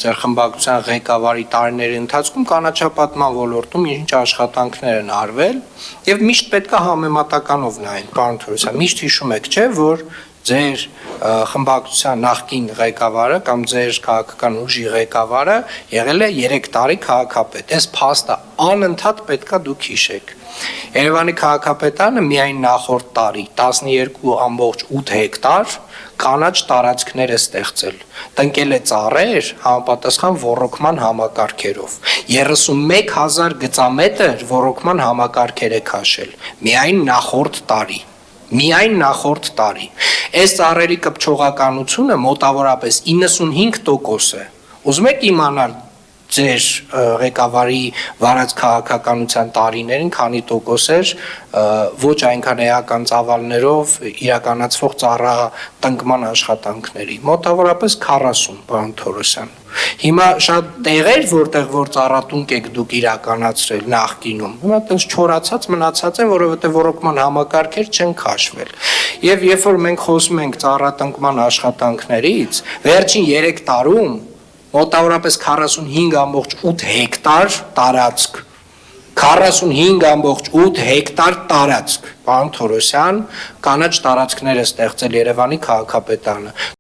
ձեր խմբակցության ղեկավարի տարիների ընթացքում կանաչապատման ոլորտում ինչ աշխատանքներ են արվել եւ միշտ պետք է համեմատականով նայեն, պարոն Թորոսյան, միշտ հիշում եք, չէ, որ ձեր խմբակցության նախկին ղեկավարը կամ ձեր քաղաքական ուժի ղեկավարը եղել է 3 տարի քաղաքապետ։ Այս փաստը անընդհատ պետքա դուք հիշեք։ Երևանի քաղաքապետարանը միայն նախորդ տարի 12.8 հեկտար կանաչ տարածքներ է ստեղծել, տնկել է ծառեր համապատասխան ոռոգման համակարգերով, 31,000 գծամետր ոռոգման համակարգեր է քաշել, միայն նախորդ տարի։ Այս ծառերի կպչողականությունը մոտավորապես 95% է։ Ուզում եք իմանալ ձեր ղեկավարի վարած քաղաքականության տարիներին քանի տոկոս էր ոչ այնքան էական ծավալներով իրականացվող ծառատնկման աշխատանքների, մոտավորապես 40, պարոն Թորոսյան։ Հիմա շատ տեղեր, որտեղ որ ծառատունկ եք դուք իրականացրել նախկինում, հիմա այդպես չորացած մնացած են, որովհետև ոռոգման համակարգեր չեն քաշվել։ Եվ երբ որ մենք խոսում ենք ծառատնկման աշխատանքներից, վերջին 3 տարում մոտավորապես 45.8 հեկտար տարածք, 45.8 հեկտար տարածք, պարոն Թորոսյան, կանաչ տարածքներ է ստեղծել Երևանի քաղաքապետարանը։